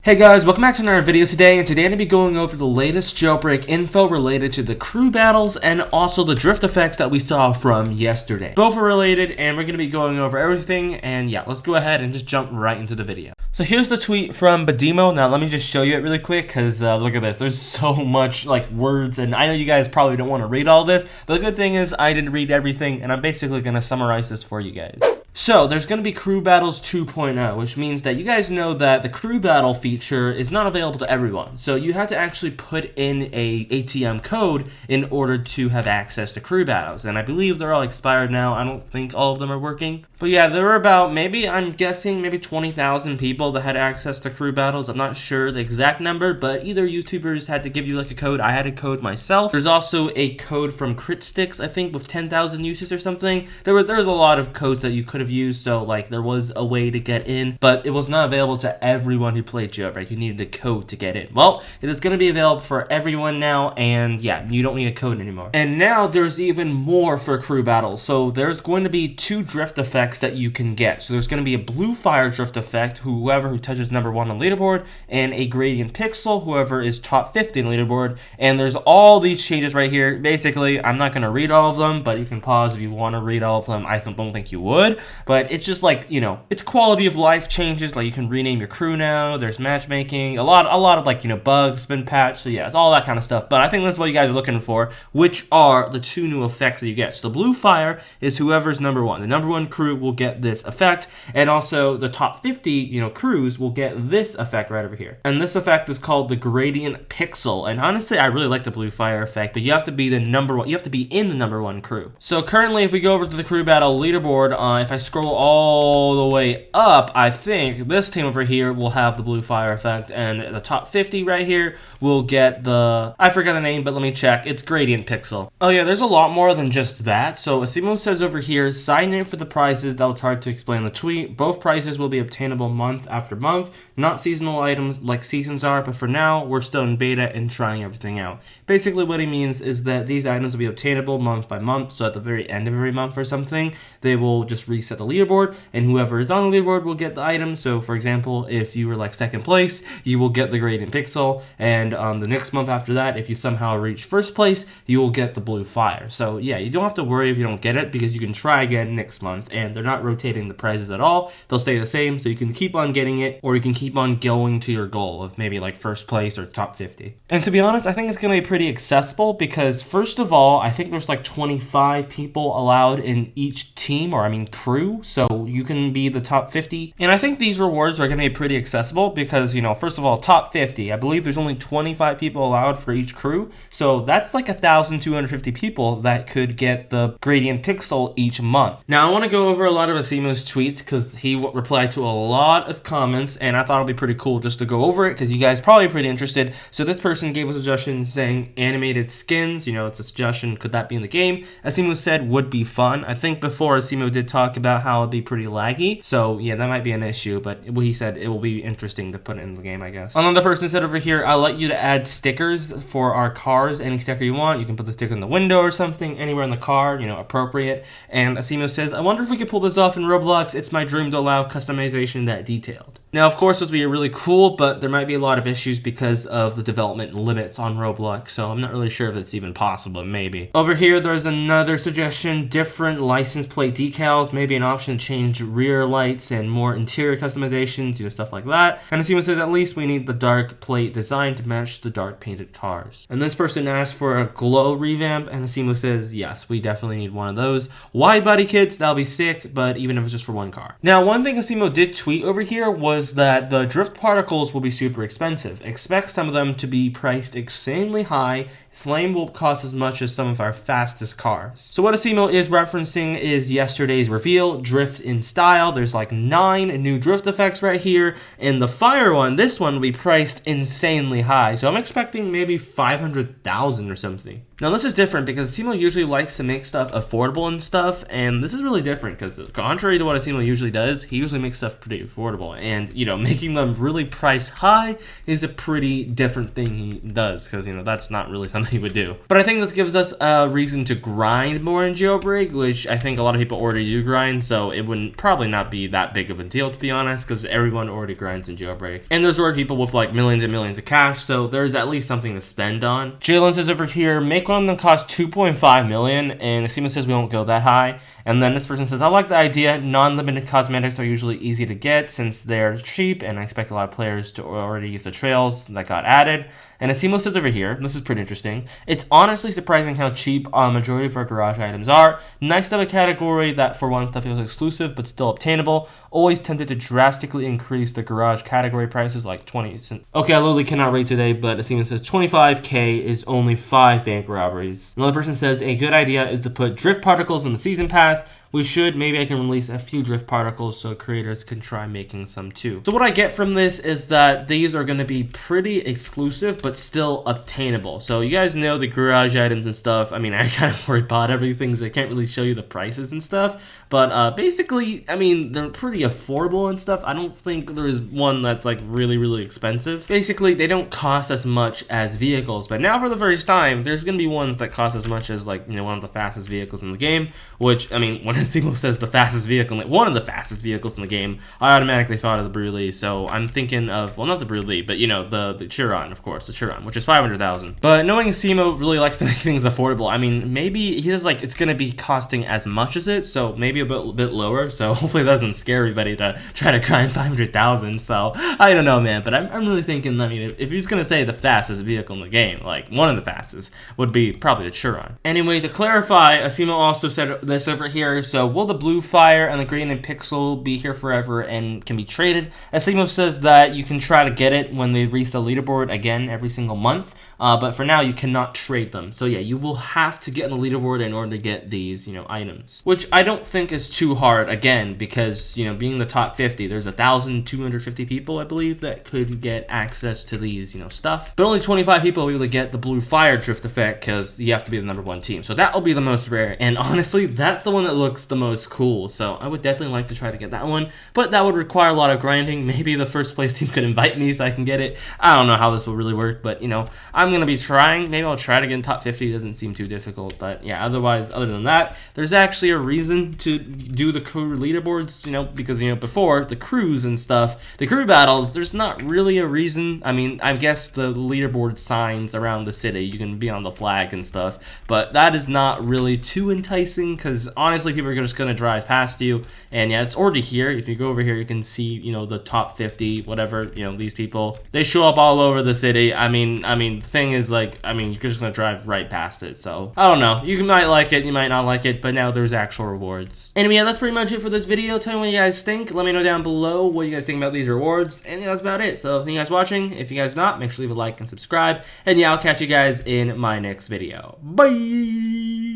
Hey guys, welcome back to another video today, and today I'm going to be going over the latest jailbreak info related to the crew battles and also the drift effects that we saw from yesterday. Both are related, and we're going to be going over everything, and yeah, let's go ahead and just jump right into the video. So here's the tweet from Badimo. Now let me just show you it really quick, because look at this. There's so much like words, and I know you guys probably don't want to read all this, but the good thing is I didn't read everything, and I'm basically going to summarize this for you guys. So, there's going to be Crew Battles 2.0, which means that you guys know that the Crew Battle feature is not available to everyone. So, you have to actually put in a ATM code in order to have access to Crew Battles. And I believe they're all expired now. I don't think all of them are working. But yeah, there were about, I'm guessing, maybe 20,000 people that had access to Crew Battles. I'm not sure the exact number, but either YouTubers had to give you like a code. I had a code myself. There's also a code from CritSticks, I think, with 10,000 uses or something. There was a lot of codes that you could have used, so like there was a way to get in, but it was not available to everyone who played Jailbreak. You needed a code to get in. Well, it is going to be available for everyone now, and yeah, you don't need a code anymore. And now there's even more for Crew Battles. So there's going to be 2 drift effects that you can get. So there's going to be a blue fire drift effect, whoever who touches number 1 on the leaderboard, and a gradient pixel, whoever is top 50 on the leaderboard. And there's all these changes right here. Basically, I'm not going to read all of them, but you can pause if you want to read all of them. I don't think you would. But it's just like, you know, it's quality of life changes. Like you can rename your crew now. There's matchmaking. A lot of like, you know, bugs been patched. So yeah, it's all that kind of stuff. But I think that's what you guys are looking for, which are the 2 new effects that you get. So the blue fire is whoever's number 1. The number 1 crew will get this effect. And also the top 50, you know, crews will get this effect right over here. And this effect is called the gradient pixel. And honestly, I really like the blue fire effect, but you have to be the number 1. You have to be in the number 1 crew. So currently, if we go over to the crew battle leaderboard, if I scroll all the way up, I think this team over here will have the blue fire effect, and the top 50 right here will get the, I forgot the name, but let me check. It's gradient pixel. Oh yeah, there's a lot more than just that. So Asimo says over here, sign in for the prizes. That was hard to explain in the tweet. Both prizes will be obtainable month after month, not seasonal items like seasons are, but for now, we're still in beta and trying everything out. Basically what he means is that these items will be obtainable month by month, so at the very end of every month or something, they will just reset the leaderboard, and whoever is on the leaderboard will get the item. So for example, if you were like 2nd place, you will get the gradient pixel, and the next month after that, if you somehow reach 1st place, you will get the blue fire. So yeah, you don't have to worry if you don't get it, because you can try again next month, and they're not rotating the prizes at all. They'll stay the same, so you can keep on getting it, or you can keep on going to your goal of maybe like 1st place or top 50. And to be honest, I think it's going to be pretty accessible, because first of all, I think there's like 25 people allowed in each team, or I mean crew, so you can be the top 50. And I think these rewards are going to be pretty accessible because, you know, first of all, top 50, I believe there's only 25 people allowed for each crew, so that's like 1,250 people that could get the gradient pixel each month. Now I want to go over a lot of Asimo's tweets because he replied to a lot of comments, and I thought it'd be pretty cool just to go over it because you guys probably pretty interested. So this person gave a suggestion saying animated skins, you know, it's a suggestion, could that be in the game? Asimo said would be fun. I think before Asimo did talk about how it'd be pretty laggy, so yeah, that might be an issue, but he said it will be interesting to put it in the game, I guess. Another person said over here, I'd like you to add stickers for our cars, any sticker you want. You can put the sticker in the window or something, anywhere in the car, you know, appropriate. And Asimo says, I wonder if we could pull this off in Roblox. It's my dream to allow customization that detailed. Now, of course, this would be really cool, but there might be a lot of issues because of the development limits on Roblox, so I'm not really sure if it's even possible, maybe. Over here, there's another suggestion, different license plate decals, maybe an option to change rear lights and more interior customizations, you know, stuff like that. And Asimo says, at least we need the dark plate design to match the dark painted cars. And this person asked for a glow revamp, and Asimo says, yes, we definitely need one of those. Wide body kits, that'll be sick, but even if it's just for one car. Now, one thing Asimo did tweet over here was that the drift particles will be super expensive. Expect some of them to be priced insanely high. Flame will cost as much as some of our fastest cars. So what Asimo is referencing is yesterday's reveal, Drift in Style. There's like 9 new drift effects right here, and the fire one, this one will be priced insanely high. So I'm expecting maybe 500,000 or something. Now this is different because Asimo usually likes to make stuff affordable and stuff, and this is really different because contrary to what Asimo usually does, he usually makes stuff pretty affordable, and you know, making them really price high is a pretty different thing he does, because you know, that's not really something he would do. But I think this gives us a reason to grind more in Jailbreak, which I think a lot of people already do grind, so it wouldn't probably not be that big of a deal, to be honest, because everyone already grinds in Jailbreak. And there's already people with like millions and millions of cash, so there's at least something to spend on. Jalen says over here, make one of them cost 2.5 million, and Asimo says we won't go that high. And then this person says, I like the idea. Non-limited cosmetics are usually easy to get since they're cheap, and I expect a lot of players to already use the trails that got added. And Asimo says over here, this is pretty interesting, it's honestly surprising how cheap a majority of our garage items are. Nice to have a category that for one stuff feels exclusive but still obtainable. Always tempted to drastically increase the garage category prices like 20 cents. Okay, I literally cannot read today, but Asimo says 25k is only 5 bank robberies. Another person says a good idea is to put drift particles in the season pass. We should, maybe I can release a few drift particles so creators can try making some too. So what I get from this is that these are going to be pretty exclusive but still obtainable. So you guys know the garage items and stuff. I mean, I kind of already bought everything, so I can't really show you the prices and stuff. But basically, I mean, they're pretty affordable and stuff. I don't think there is one that's like really, really expensive. Basically, they don't cost as much as vehicles. But now for the first time, there's going to be ones that cost as much as like, you know, one of the fastest vehicles in the game. Which, I mean, when Asimo says the fastest vehicle, one of the fastest vehicles in the game, I automatically thought of the Brulé. So I'm thinking of, well, not the Brulé, but you know, the Chiron, of course, the Chiron, which is 500,000. But knowing Asimo really likes to make things affordable, I mean, maybe he says like it's gonna be costing as much as it, so maybe a bit lower. So hopefully that doesn't scare everybody to try to grind 500,000. So I don't know, man, but I'm really thinking, I mean, if he's gonna say the fastest vehicle in the game, like one of the fastest would be probably the Chiron. Anyway, to clarify, Asimo also said this over here. So will the blue fire and the green and pixel be here forever and can be traded? Asimo says that you can try to get it when they release the leaderboard again every single month. But for now, you cannot trade them. So yeah, you will have to get on the leaderboard in order to get these, you know, items. Which I don't think is too hard, again, because, you know, being the top 50, there's 1,250 people, I believe, that could get access to these, you know, stuff. But only 25 people will be able to get the blue fire drift effect because you have to be the #1 team. So that will be the most rare. And honestly, that's the one that looks the most cool. So I would definitely like to try to get that one. But that would require a lot of grinding. Maybe the first place team could invite me so I can get it. I don't know how this will really work, but, you know, I'm going to be trying. Maybe I'll try to get in top 50. It doesn't seem too difficult, but yeah, otherwise, other than that, there's actually a reason to do the crew leaderboards, you know, because, you know, before, the crews and stuff, the crew battles, there's not really a reason. I mean, I guess the leaderboard signs around the city, you can be on the flag and stuff, but that is not really too enticing, because honestly, people are just going to drive past you, and yeah, it's already here. If you go over here, you can see, you know, the top 50, whatever, you know, these people, they show up all over the city. I mean, the thing is, like, I mean, you're just gonna drive right past it, so I don't know. You might like it, you might not like it, but now there's actual rewards. Anyway, yeah, that's pretty much it for this video. Tell me what you guys think. Let me know down below what you guys think about these rewards, and yeah, that's about it. So thank you guys for watching. If you guys not, make sure to leave a like and subscribe, and yeah, I'll catch you guys in my next video. Bye.